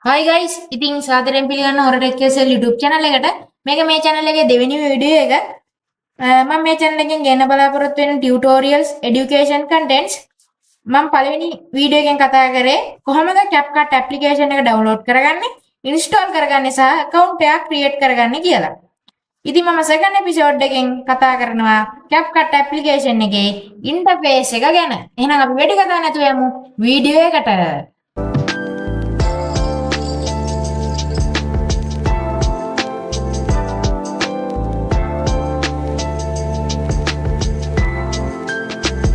Hi guys, ඉතින් සාදරයෙන් පිළිගන්න හොරට එක්කේසල් YouTube channel එකට. මේක මේ channel එකේ දෙවෙනි වීඩියෝ එක. මම මේ channel එකෙන් ගෙන බලාපොරොත්තු වෙන tutorials, education contents මම පළවෙනි වීඩියෝ එකෙන් කතා කරේ කොහොමද CapCut application එක download කරගන්නේ, install කරගන්නේ සහ account එකක් create කරගන්නේ කියලා. ඉතින් මම second episode එකෙන් කතා කරනවා CapCut application එකේ interface එක ගැන. එහෙනම් අපි වැඩි කතා නැතුව යමු වීඩියෝ එකට.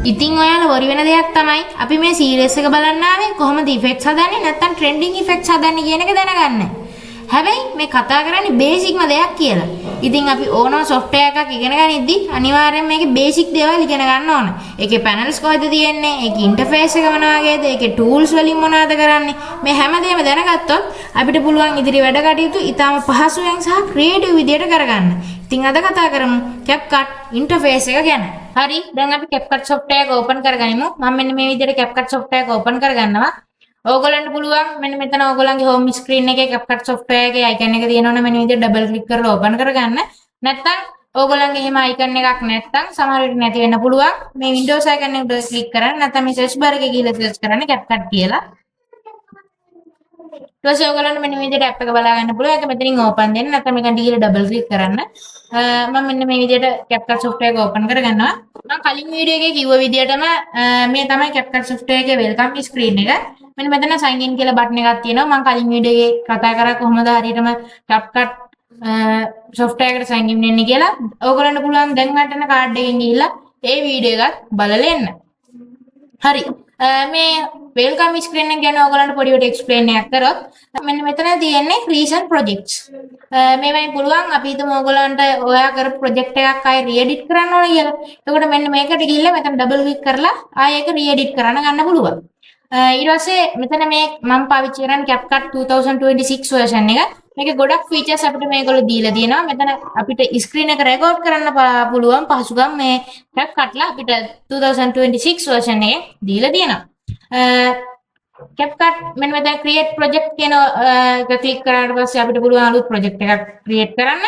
ඉතින් ඔයාලා වරි වෙන දෙයක් තමයි අපි මේ සීරීස් එක බලන්න ආවේ කොහොමද ඉෆෙක්ට්ස් හදන්නේ නැත්නම් ට්‍රෙන්ඩින් ඉෆෙක්ට්ස් හදන්නේ කියන එක දැනගන්න. හැබැයි මේ කතා කරන්නේ බේසික්ම දෙයක් කියලා. ඉතින් අපි ඕනම software එකක් ඉගෙන ගනිද්දි අනිවාර්යෙන් මේකේ බේසික් දේවල් ඉගෙන ගන්න ඕන. ඒකේ panels කොහෙද තියෙන්නේ? ඒකේ interface එක මොන වගේද? ඒකේ tools වලින් මොනවද කරන්නේ? මේ හැමදේම දැනගත්තොත් අපිට පුළුවන් ඉදිරි වැඩ කටයුතු ඉතාම පහසුවෙන් සහ ක්‍රියේටිව් විදියට කරගන්න. ඉතින් අද කතා කරමු CapCut interface එක ගැන. හරි දැන් අපි CapCut software එක open කරගනිමු. මම මෙන්න මේ විදිහට CapCut software එක open කරගන්නවා. ඕගොල්ලන්ට පුළුවන් මෙන්න මෙතන ඕගොල්ලන්ගේ home screen එකේ CapCut software එකේ icon එක තියෙනවනේ මෙන්න විදිහට double click කරලා open කරගන්න. නැත්නම් ඕගොල්ලන්ගේ එහෙම icon එකක් නැත්නම් සමහර විට නැති වෙන්න පුළුවන්. මේ Windows icon එක උඩ click කරන්න නැත්නම් මේ search bar එකේ ගිහලා search කරන්න CapCut කියලා. ඊට පස්සේ ඔයගොල්ලන්ට මෙන්න මේ විදිහට app එක බලා ගන්න පුළුවන්. ඒක මෙතනින් open දෙන්න නැත්නම් මේකට ගිහලා double click කරන්න. මම මෙන්න මේ විදිහට CapCut software එක open කරගන්නවා. මම කලින් වීඩියෝ එකේ කිව්ව විදිහටම මේ තමයි CapCut software එකේ welcome screen එක. මෙන්න මෙතන sign in කියලා බටන් එකක් තියෙනවා. මම කලින් වීඩියෝ එකේ කතා කරා කොහොමද හරියටම CapCut software එකට sign in වෙන්නේ කියලා. ඔයගොල්ලන්ට පුළුවන් දැන් වටන කාඩ් එකෙන් ගිහිල්ලා ඒ වීඩියෝ එකත් බලලා එන්න. හරි. මේ welcome screen එක ගැන ඔයගොල්ලන්ට පොඩිවට explain එකක් කරොත් මෙන්න මෙතන තියෙන්නේ recent projects. මේවයි පුළුවන් අපි හිතමු ඔයගොල්ලන්ට ඔයා කරපු project එකක් ආයෙ re-edit කරන්න ඕන කියලා. එතකොට මෙන්න මේකට ගිහිල්ලා මෙතන double click කරලා ආයෙ ඒක re-edit කරන්න ගන්න පුළුවන්. ඊට පස්සේ මෙතන මේ මම පාවිච්චි කරන්නේ CapCut 2026 version එක. මේකේ ගොඩක් features අපිට මේගොල්ලෝ දීලා තියෙනවා. මෙතන අපිට screen එක record කරන්න පුළුවන් පහසුකම් මේ CapCut ලා අපිට 2026 version එකේ දීලා තියෙනවා. CapCut මෙන්න මෙතන create project කියන එක click කරාට පස්සේ අපිට පුළුවන් අලුත් project එකක් create කරන්න.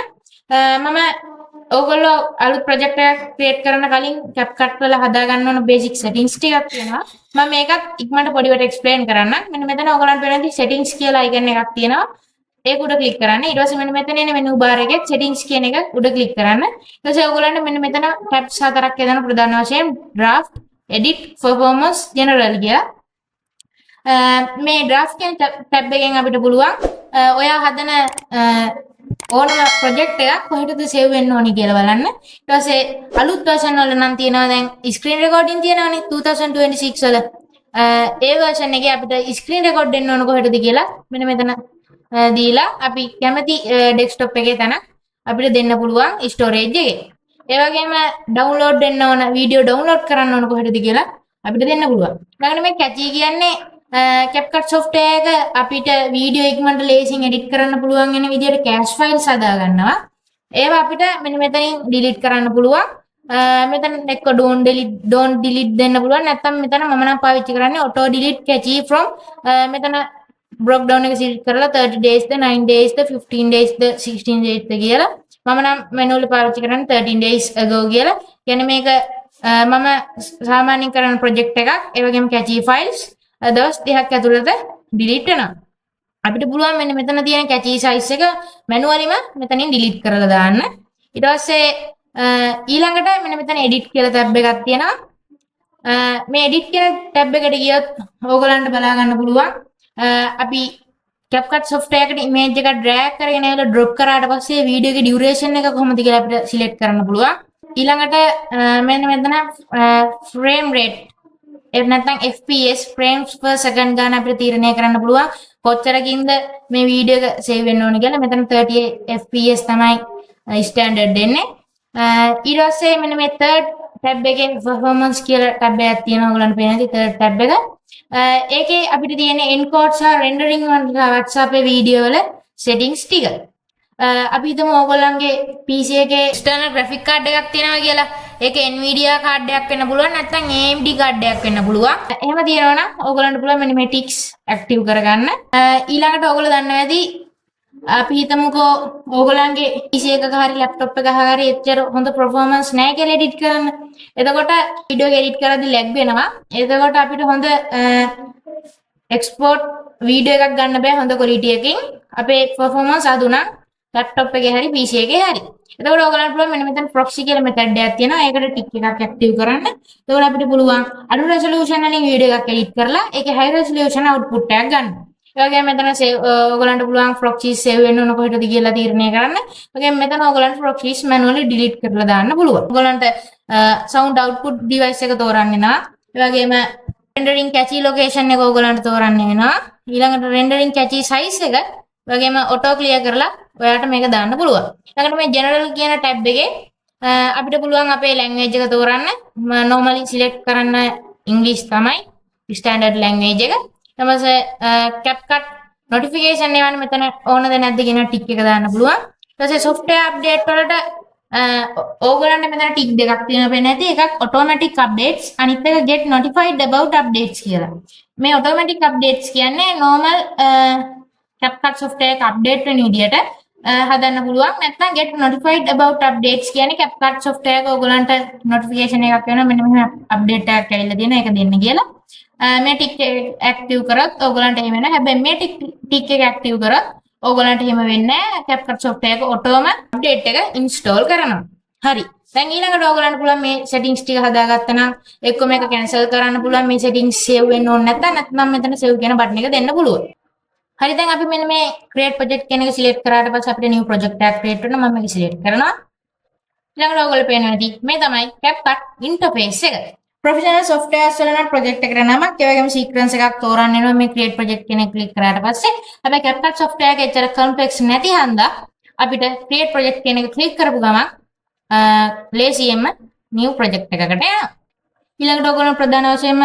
මම ඕගොල්ලෝ අලුත් project එකක් create කරන්න කලින් CapCut වල හදා ගන්න ඕන basic settings ටිකක් තියෙනවා. මම මේකත් ඉක්මනට පොඩිවට explain කරන්න. මෙන්න මෙතන ඕගොල්ලන්ට වෙනදී settings කියලා icon එකක් තියෙනවා. ඒක උඩ click කරන්න. ඊට පස්සේ මෙන්න මෙතන එන menu bar එකේ settings කියන එක උඩ click කරන්න. ඊට පස්සේ ඕගොල්ලන්ට මෙන්න මෙතන tabs හතරක් යනවා ප්‍රධාන වශයෙන් draft, edit, performance, general කියලා. මේ draft කියන tab එකෙන් අපිට පුළුවන් ඔයා හදන ඕනම project එකක් කොහෙටද save වෙන්න ඕනි කියලා බලන්න. ඊට පස්සේ අලුත් version වල නම් තියෙනවා දැන් screen recording තියෙනවානේ 2026 වල. ඒ version එකේ අපිට screen record දෙන්න ඕන කොහෙටද කියලා මෙන්න මෙතන දීලා අපි කැමති desktop එකේ තැන අපිට දෙන්න පුළුවන් storage එකේ. ඒ වගේම download දෙන්න ඕන video download කරන්න ඕන කොහෙටද කියලා අපිට දෙන්න පුළුවන්. ඊළඟට මේ catchy කියන්නේ CapCut software එක අපිට වීඩියෝ ඉක්මනට ලේසියෙන් එඩිට් කරන්න පුළුවන් වෙන විදිහට cache files හදා ගන්නවා. ඒවා අපිට මෙන්න මෙතනින් delete කරන්න පුළුවන්. මෙතන එක්ක don't delete දෙන්න පුළුවන්. නැත්නම් මෙතන මම නම් පාවිච්චි කරන්නේ auto delete catchy from මෙතන break down එක select කරලා 30 days ද 9 days ද 15 days ද 16 days ද කියලා මම නම් manually පාවිච්චි කරන්නේ 13 days ago කියලා. කියන්නේ මේක මම සාමාන්‍යයෙන් කරන project එකක්. ඒ වගේම catchy files දවස් 30ක් ඇතුළත delete වෙනවා. අපිට පුළුවන් මෙන්න මෙතන තියෙන catchy size එක manually මෙතනින් delete කරලා දාන්න. ඊට පස්සේ ඊළඟට මෙන්න මෙතන edit කියලා tab එකක් තියෙනවා. මේ edit කියන tab එකට ගියොත් ඕගොල්ලන්ට බලා ගන්න පුළුවන්. අපි CapCut software එකට image එක drag කරගෙන ඇවිල්ලා drop කරාට පස්සේ වීඩියෝ එකේ duration එක කොහොමද කියලා අපිට select කරන්න පුළුවන්. ඊළඟට මෙන්න මෙතන frame rate එහෙම නැත්නම් FPS frames per second ගන්න අපිට තීරණය කරන්න පුළුවන්. කොච්චරකින්ද මේ වීඩියෝ එක save වෙන්න ඕන කියලා. මෙතන 30 FPS තමයි standard දෙන්නේ. ඊට පස්සේ මෙන්න මේ third tab එකේ performance කියලා tab එකක් තියෙනවා. ඔයගොල්ලන්ට පේනද third tab එක. ඒකේ අපිට තියෙන encode සහ rendering වලට WhatsApp වීඩියෝ වල settings ටික. අපි හිතමු ඕගොල්ලන්ගේ PC එකේ external graphic card එකක් තියෙනවා කියලා. ඒක Nvidia කාඩ් එකක් වෙන්න පුළුවන් නැත්නම් AMD කාඩ් එකක් වෙන්න පුළුවන්. එහෙම තියෙනවා නම් ඕගලන්ට පුළුවන් මෙන්න මේ ටික්ස් ඇක්ටිව් කරගන්න. ඊළඟට ඕගොල්ලෝ දන්නවා ඇති අපි හිතමුකෝ ඕගලන්ගේ PC එකක හරි ලැප්ටොප් එකක හරි එච්චර හොඳ performance නැහැ කියලා edit කරන්න. එතකොට වීඩියෝ එක edit කරද්දී lag වෙනවා. එතකොට අපිට හොඳ export වීඩියෝ එකක් ගන්න බෑ හොඳ quality එකකින්. අපේ performance අඩු නම් ලැප්ටොප් එකේ හරි PC එකේ හරි. එතකොට ඕගලන්ට පුළුවන් මෙන්න මෙතන proxy කියලා method එකක් තියෙනවා. ඒකට tick එකක් active කරන්න. එතකොට අපිට පුළුවන් අඩු resolution වලින් වීඩියෝ එකක් edit කරලා ඒකේ high resolution output එකක් ගන්න. ඒ වගේම මෙතන ඕගලන්ට පුළුවන් proxies save වෙන්න ඕන කොහෙටද කියලා තීරණය කරන්න. ඒ වගේම මෙතන ඕගලන්ට proxies manually delete කරලා දාන්න පුළුවන්. ඕගලන්ට sound output device එක තෝරන්න වෙනවා. ඒ වගේම rendering cache location එක ඕගලන්ට තෝරන්න වෙනවා. ඊළඟට rendering cache size එක වගේම auto clear කරලා ඔයාලට මේක දාන්න පුළුවන්. ඊළඟට මේ general කියන tab එකේ අපිට පුළුවන් අපේ language එක තෝරන්න. normally select කරන්න English තමයි standard language එක. ඊපස්සේ CapCut notification එවන්න මෙතන ඕනද නැද්ද කියන ටික් එක දාන්න පුළුවන්. ඊට පස්සේ software update වලට ඕගලන්ට මෙතන ටික් දෙකක් තියෙනවා වෙන්නේ නැති එකක් automatic updates අනිත් එක get notified about updates කියලා. මේ automatic updates කියන්නේ normal CapCut software එක update වෙන විදියට හදන්න පුළුවන්. නැත්නම් get notified about updates කියන්නේ CapCut software එක ඕගලන්ට notification එකක් වෙනවා මෙන්න මෙහෙම update එකක් ඇවිල්ලා තියෙනවා ඒක දෙන්න කියලා. මේ ටික් එක ඇක්ටිව් කරොත් ඕගලන්ට එහෙම වෙනවා. හැබැයි මේ ටික් එක ඇක්ටිව් කරොත් ඕගලන්ට එහෙම වෙන්නේ නැහැ. CapCut software එක ඔටෝම අප්ඩේට් එක ඉන්ස්ටෝල් කරනවා. හරි. දැන් ඊළඟට ඕගලන්ට පුළුවන් මේ settings ටික හදාගත්තා නම් එක්ක මේක cancel කරන්න පුළුවන්. මේ settings save වෙන්න ඕනේ නැත්නම් මෙතන save කියන බටන් එක දෙන්න පුළුවන්. හරි දැන් අපි මෙන්න මේ create project කියන එක select කරාට පස්සේ අපිට new project එකක් create වෙනවා. මම මේක select කරනවා. ඊළඟට ඕගොල්ලෝ පේනවා ඇති මේ තමයි CapCut interface එක. Professional software වල නම් project එකට නමක් ඒ වගේම sequence එකක් තෝරන්න වෙනවා මේ create project කියන එක click කරාට පස්සේ. හැබැයි CapCut software එක ඇත්තට complex නැති හන්දා අපිට create project කියන එක click කරපු ගමන් ලේසියෙන්ම new project එකකට යනවා. ඊළඟට ඔයගොල්ලෝ ප්‍රධාන වශයෙන්ම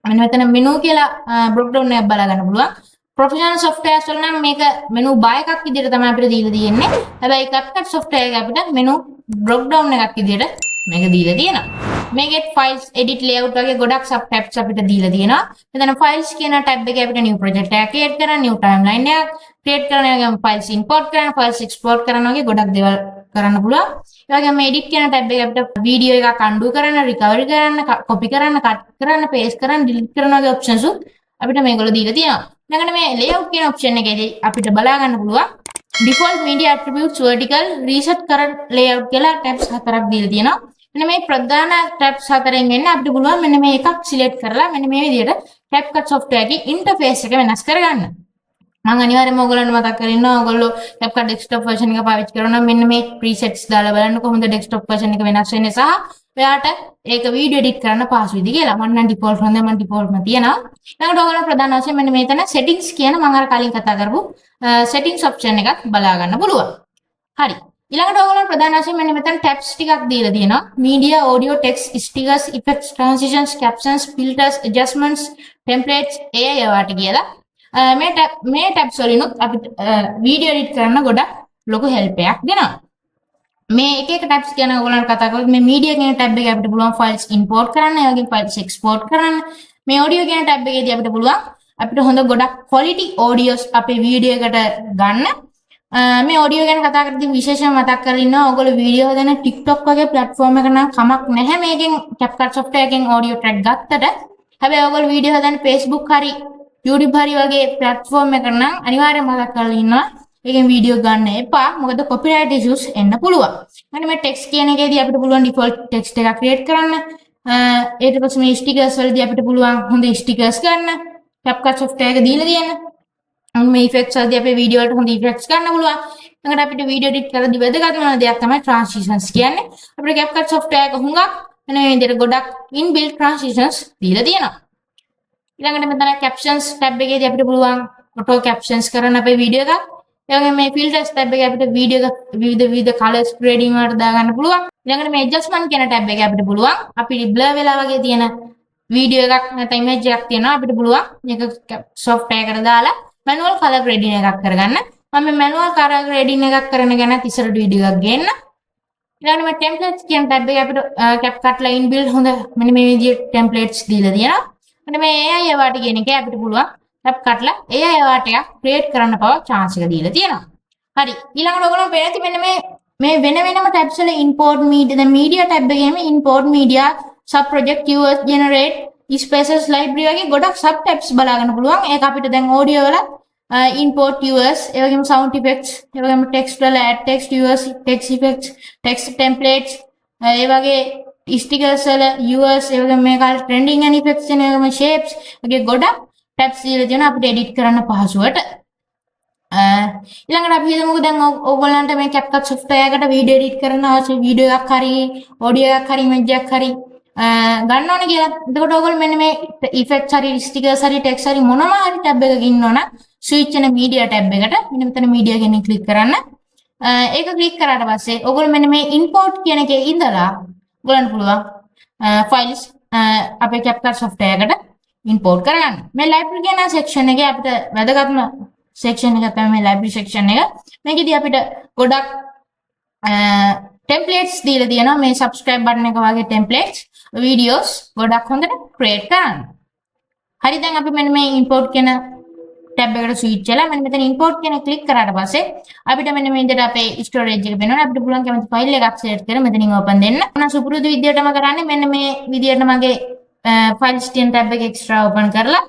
මෙන්න මෙතන menu කියලා drop down එකක් බලා ගන්න පුළුවන්. Professional software වල නම් මේක menu bar එකක් විදිහට තමයි අපිට දීලා තියෙන්නේ. හැබැයි CapCut software එක අපිට menu drop down එකක් විදිහට මේක දීලා තියෙනවා. මේකේ files edit layout වගේ ගොඩක් sub tabs අපිට දීලා තියෙනවා. මෙතන files කියන tab එකේ අපිට new project එකක් create කරන්න, new timeline එකක් create කරන්න, වගේම files import කරන්න, files export කරන්න වගේ ගොඩක් දේවල් කරන්න පුළුවන්. ඒ වගේම edit කියන tab එකේ අපිට video එකක් undo කරන්න, recovery කරන්න, copy කරන්න, cut කරන්න, paste කරන්න, delete කරන්න වගේ options උත් අපිට මේගොල්ලෝ දීලා තියෙනවා. ඊළඟට මේ layout කියන option එකේදී අපිට බලා ගන්න පුළුවන් default media attributes vertical reset current layout කියලා tabs හතරක් දීලා තියෙනවා. මෙන්න මේ ප්‍රධාන tabs හතරෙන් එන්නේ අපිට පුළුවන් මෙන්න මේ එකක් select කරලා මෙන්න මේ විදිහට CapCut software එකේ interface එක වෙනස් කරගන්න. මම අනිවාර්යයෙන්ම ඔයගොල්ලන්ට මතක් කරගෙන ඉන්නවා ඔයගොල්ලෝ CapCut desktop version එක පාවිච්චි කරනවා නම් මෙන්න මේ presets දාලා බලන්න කොහොමද desktop version එක වෙනස් වෙන්නේ සහ ඔයාට ඒක වීඩියෝ එඩිට් කරන්න පහසුයිද කියලා. මම නම් default හොඳයි මම default ම තියනවා. ඊළඟට ඔයගොල්ලෝ ප්‍රධාන වශයෙන් මෙන්න මෙතන settings කියන මම අර කලින් කතා කරපු settings option එකක් බලා ගන්න පුළුවන්. හරි. ඊළඟට ඔයගොල්ලෝ ප්‍රධාන වශයෙන් මෙන්න මෙතන tabs ටිකක් දීලා තියෙනවා. media, audio, text, stickers, effects, transitions, captions, filters, adjustments, templates ඒවට කියලා. මේ tabs වලිනුත් අපිට වීඩියෝ එඩිට් කරන්න ගොඩක් ලොකු help එකක් දෙනවා. මේ එක එක tabs ගැන ඔයගොල්ලන්ට කතා කරලා මේ media කියන tab එකේ අපිට පුළුවන් files import කරන්න, ඒ වගේම files export කරන්න. මේ audio කියන tab එකේදී අපිට පුළුවන් අපිට හොඳ ගොඩක් quality audios අපේ වීඩියෝ එකට ගන්න. මේ audio ගැන කතා කරද්දී විශේෂයෙන් මතක් කරලා ඉන්නවා ඔයගොල්ලෝ වීඩියෝ හදන TikTok වගේ platform එක නම් කමක් නැහැ මේකෙන් CapCut software එකෙන් audio track ගත්තට. හැබැයි ඔයගොල්ලෝ වීඩියෝ හදන Facebook හරි YouTube හරි වගේ platform එක නම් අනිවාර්යයෙන් මතක් කරලා ඉන්නවා ඒකෙන් වීඩියෝ ගන්න එපා. මොකද copyright issues එන්න පුළුවන්. මෙන්න මේ text කියන එකේදී අපිට පුළුවන් default text එකක් create කරන්න. ඊට පස්සේ මේ stickers වලදී අපිට පුළුවන් හොඳ stickers ගන්න. CapCut software එක දීලා තියෙන. මේ effects වලදී අපේ වීඩියෝ වලට හොඳ effects ගන්න පුළුවන්. ඊළඟට අපිට වීඩියෝ edit කරද්දී වැදගත්ම දෙයක් තමයි transitions කියන්නේ. අපිට CapCut software එක හුඟක් මෙන්න මේ විදිහට ගොඩක් inbuilt transitions දීලා තියෙනවා. ඊළඟට මෙතන captions tab එකේදී අපිට පුළුවන් auto captions කරන්න අපේ වීඩියෝ එකක්. ඒ වගේම මේ filters tab එකේ අපිට වීඩියෝ එක විවිධ colors grading වලට දාගන්න පුළුවන්. ඊළඟට මේ adjustment කියන tab එකේ අපිට පුළුවන් අපි blur වෙලා වගේ තියෙන වීඩියෝ එකක් නැත්නම් image එකක් තියෙනවා අපිට පුළුවන් මේක software එකට දාලා manual color grading එකක් කරගන්න. මම manual color grading එකක් කරන ගැන ඉස්සරට වීඩියෝ එකක් ගේන්න. ඊළඟට මේ ටෙම්ප්ලේට්ස් කියන ටැබ් එකේ අපිට CapCut ලා ඉන්බිල්ඩ් හොඳ මෙන්න මේ විදිහට ටෙම්ප්ලේට්ස් දීලා තියෙනවා. මෙන්න මේ AI award කියන එකේ අපිට පුළුවන් CapCut ලා AI award එකක් ක්‍රියේට් කරන්න පව chance එක දීලා තියෙනවා. හරි. ඊළඟට ඔයගොල්ලෝ පේනති මෙන්න මේ වෙන වෙනම tabs වල import media දැන් media tab එකේම import media sub project viewers generate spaces library වගේ ගොඩක් sub tabs බලා ගන්න පුළුවන්. ඒක අපිට දැන් audio වල import viewers ඒ වගේම sound effects ඒ වගේම text වල add text viewers text effects text templates ඒ වගේ stickers වල viewers ඒ වගේම මේ කාලේ trending and effects වෙන වගේම shapes වගේ ගොඩක් tabs දීලා තියෙනවා අපිට edit කරන්න පහසුවට. ඊළඟට අපි හිතමුකෝ දැන් ඕගොල්ලන්ට මේ CapCut software එකට වීඩියෝ එඩිට් කරන්න අවශ්‍ය වීඩියෝ එකක් හරි ඔඩියෝ එකක් හරි ඉමේජ් එකක් හරි ගන්න ඕනේ කියලා. එතකොට ඕගොල්ලෝ මෙන්න මේ effects හරි stickers හරි text හරි මොනම හරි tab එකක ඉන්නවනම් switch වෙන media tab එකට මෙන්න මෙතන media කෙනෙක් click කරන්න. ඒක click කරාට පස්සේ ඕගොල්ලෝ මෙන්න මේ import කියන එකේ ඉඳලා ඔයගොල්ලන්ට පුළුවන් files අපේ CapCut software එකට import කරගන්න. මේ library කියන section එකේ අපිට වැදගත්ම section එක තමයි මේ library section එක. මේකෙදී අපිට ගොඩක් templates දීලා තියෙනවා. මේ subscribe button එක වගේ templates videos ගොඩක් හොඳට create කරන්න. හරි දැන් අපි මෙන්න මේ import කියන tab එකට switch වෙලා මෙන්න මෙතන import කියන click කරාට පස්සේ අපිට මෙන්න මේ විදිහට අපේ storage එක වෙනවා. අපිට පුළුවන් කැමති file එකක් select කරලා මෙතනින් open දෙන්න. මම සුපුරුදු විදිහටම කරන්නේ මෙන්න මේ විදිහට මගේ files තියෙන tab එක extra open කරලා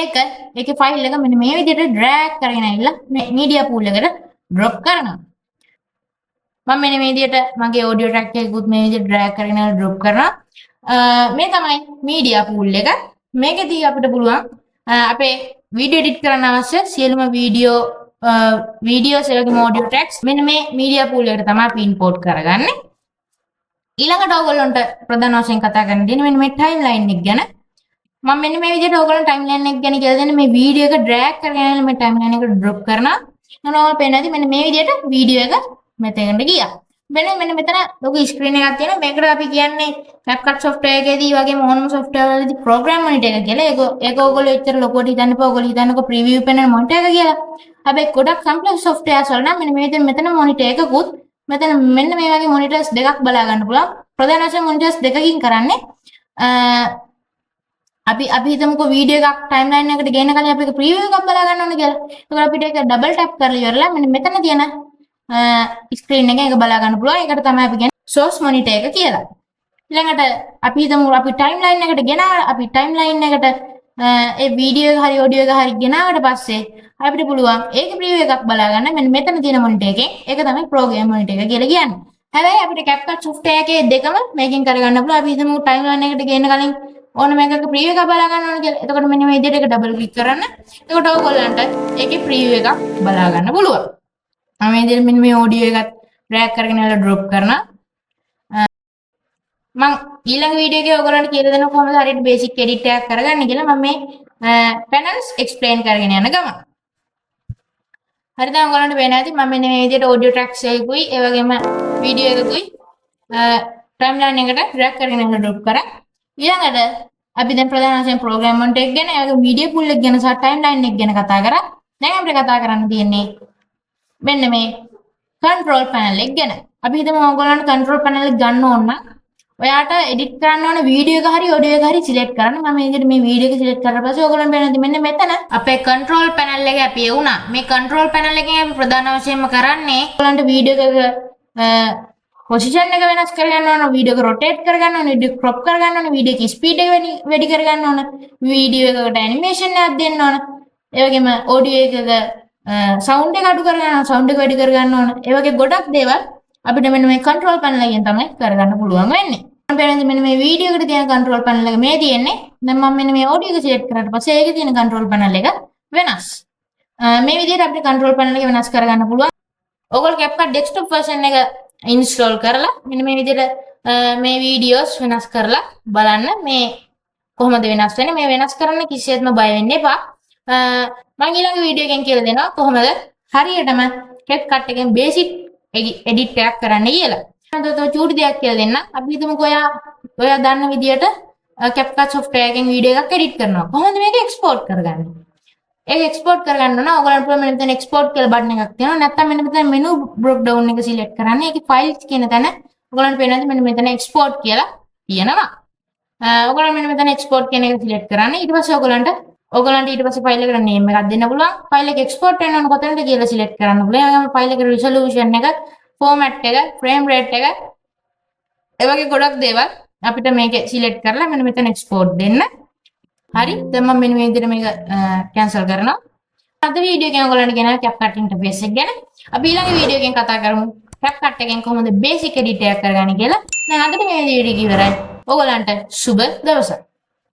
ඒකේ ෆයිල් එක මෙන්න මේ විදිහට drag කරගෙන ඇවිල්ලා මේ media pool එකට drop කරනවා. මම මෙන්න මේ විදිහට මගේ audio track එකකුත් මේ විදිහට drag කරගෙන drop කරනවා. මේ තමයි media pool එක. මේකෙදී අපිට පුළුවන් අපේ video edit කරන්න අවශ්‍ය සියලුම videos එකේ audio tracks මෙන්න මේ media pool එකට තමයි අපි import කරගන්නේ. ඊළඟට ඕගොල්ලන්ට ප්‍රධාන වශයෙන් කතා කරන්න දෙන්නේ මෙන්න මේ timeline එක ගැන. මම මෙන්න මේ විදිහට ඕගොල්ලන් timeline එක ගැන කියලා දෙන්නේ මේ වීඩියෝ එක drag කරගෙන මේ timeline එකට drop කරනවා. ඔයාලා පේනවාද මෙන්න මේ විදිහට වීඩියෝ එක මෙතෙන්ට ගියා. මෙන්න මෙතන ලොකු screen එකක් තියෙනවා. මේකට අපි කියන්නේ CapCut software එකේදී වගේම ඕනම software වලදී program monitor එක කියලා. ඒක ඕගොල්ලෝ එච්චර ලොකුවට හිතන්න එපා. ඕගොල්ලෝ හිතන්නකෝ preview panel monitor එක කියලා. හැබැයි ගොඩක් complex softwares වල නම් මෙන්න මේ විදිහට මෙතන monitor එකකුත් මෙතන මෙන්න මේ වගේ monitors දෙකක් බලා ගන්න පුළුවන්. ප්‍රධාන වශයෙන් monitors දෙකකින් කරන්නේ අපි හිතමුකෝ වීඩියෝ එකක් ටයිම්ලයින් එකට ගේන කලින් අපි ඒක ප්‍රීවියු එකක් බලා ගන්න ඕනේ කියලා. ඒකට අපිට ඒක ඩබල් ටැප් කරලා ඉවරලා මෙන්න මෙතන තියෙන ස්ක්‍රීන් එකෙන් ඒක බලා ගන්න පුළුවන්. ඒකට තමයි අපි කියන්නේ source monitor එක කියලා. ඊළඟට අපි හිතමු අපි ටයිම්ලයින් එකට ගෙනාවා අපි ටයිම්ලයින් එකට ඒ වීඩියෝ එක හරි ඔඩියෝ එක හරි ගෙනාවට පස්සේ අපිට පුළුවන් ඒකේ ප්‍රීවියු එකක් බලා ගන්න මෙන්න මෙතන තියෙන මොනිටර් එකෙන්. ඒක තමයි program monitor එක කියලා කියන්නේ. හැබැයි අපිට CapCut software එකේ දෙකම මේකෙන් කරගන්න පුළුවන්. අපි හිතමු ටයිම්ලයින් එකට ගේන කලින් ඕන මේකක ප්‍රීවියු එක බලා ගන්න ඕන කියලා. එතකොට මෙන්න මේ විදිහට ඒක ඩබල් ක්ලික් කරන්න. එතකොට ඔයගොල්ලන්ට ඒකේ ප්‍රීවියු එකක් බලා ගන්න පුළුවන්. මම මේ විදිහට මෙන්න මේ ඔඩියෝ එකත් drag කරගෙන යලා drop කරනවා. මම ඊළඟ වීඩියෝ එකේ ඔයගොල්ලන්ට කියලා දෙනවා කොහොමද හරියට basic edit එකක් කරගන්නේ කියලා. මම මේ panels explain කරගෙන යන ගමන්. හරි දැන් ඔයගොල්ලන්ට වෙන්නේ නැති මම මෙන්න මේ විදිහට audio tracks එකකුයි ඒ වගේම වීඩියෝ එකකුයි timeline එකට drag කරගෙන යලා drop කරා. ඊළඟට අපි දැන් ප්‍රධාන වශයෙන් program monitor එක ගැන, ඒක media pool එක ගැන සහ timeline එක ගැන කතා කරා. දැන් අපිට කතා කරන්න තියෙන්නේ මෙන්න මේ control panel එක ගැන. අපි හිතමු ඔයගොල්ලන්ට control panel එක ගන්න ඕන නම් ඔයාට edit කරන්න ඕන වීඩියෝ එක හරි ඔඩියෝ එක හරි select කරන්න. මම මේ විදිහට මේ වීඩියෝ එක select කරලා පස්සේ ඔයගොල්ලන් බලන්න මෙන්න මෙතන අපේ control panel එක අපි එවුණා. මේ control panel එකෙන් අපි ප්‍රධාන වශයෙන්ම කරන්නේ ඔයගොල්ලන්ට වීඩියෝ එක position එක වෙනස් කරගන්න ඕන, වීඩියෝ එක rotate කරගන්න ඕන, වීඩියෝ crop කරගන්න ඕන, වීඩියෝ එකේ speed එක වැඩි කරගන්න ඕන, වීඩියෝ එකකට animation එකක් දෙන්න ඕන. ඒ වගේම audio එකක sound එක අඩු කරගන්න ඕන, sound එක වැඩි කරගන්න ඕන. ඒ වගේ ගොඩක් දේවල් අපිට මෙන්න මේ control panel එකෙන් තමයි කරගන්න පුළුවන් වෙන්නේ. මම බලන්නේ මෙන්න මේ වීඩියෝ එකට තියෙන control panel එක මේ තියෙන්නේ. දැන් මම මෙන්න මේ audio එක select කරාට පස්සේ ඒකේ තියෙන control panel එක වෙනස්. මේ විදිහට අපිට control panel එක වෙනස් කරගන්න පුළුවන්. ඔයගොල්ලෝ CapCut desktop version එක install කරලා මෙන්න මේ විදිහට මේ videos වෙනස් කරලා බලන්න මේ කොහොමද වෙනස් වෙන්නේ. මේ වෙනස් කරන්න කිසිසේත්ම බය වෙන්න එපා. මම ඊළඟ වීඩියෝ එකෙන් කියලා දෙනවා කොහොමද හරියටම CapCut එකෙන් basic edit එකක් කරන්න කියලා. මම චූටි දෙයක් කියලා දෙන්න. අපි හිතමුකෝ ඔයා දන්න විදියට CapCut software එකෙන් වීඩියෝ එකක් edit කරනවා. කොහොමද මේක export කරගන්නේ? ඒක එක්ස්පෝර්ට් කරගන්න ඕන. ඔයගලන්ට පුළුවන් මෙන්න මෙතන එක්ස්පෝර්ට් කියලා බටන් එකක් තියෙනවා. නැත්නම් මෙන්න මෙතන මෙනු ඩ්‍රොප් ඩවුන් එක සිලෙක්ට් කරන්න. ඒකේ ෆයිල්ස් කියන තැන ඔයගලන්ට පේනවා මෙන්න මෙතන එක්ස්පෝර්ට් කියලා තියෙනවා. ඔයගලන් මෙන්න මෙතන එක්ස්පෝර්ට් කියන එක සිලෙක්ට් කරන්න. ඊට පස්සේ ඔයගලන්ට ඊට පස්සේ ෆයිල් එකට නේම් එකක් දෙන්න පුළුවන්. ෆයිල් එක එක්ස්පෝර්ට් වෙන්න ඕන කොතනද කියලා සිලෙක්ට් කරන්න පුළුවන්. ඒ වගේම ෆයිල් එකේ රිසොලූෂන් එක, ෆෝමැට් එක, ෆ්‍රේම් රේට් එක, ඒ වගේ ගොඩක් දේවල් අපිට මේකේ සිලෙක්ට් කරලා මෙන්න මෙතන එක්ස්පෝර්ට් දෙන්න. හරි. දැන් මම මෙන්න මේ විදිහට මේක කැන්සල් කරනවා. අද වීඩියෝ එකෙන් ඔයගලන්ට ගෙනාව CapCut ඉන්ටර්ෆේස් එක ගැන. අපි ඊළඟ වීඩියෝ එකෙන් කතා කරමු CapCut එකෙන් කොහොමද බේසික් එඩිට් එකක් කරගන්නේ කියලා. දැන් අදට මේ වීඩියෝ එක ඉවරයි. ඔයගලන්ට සුබ දවසක්.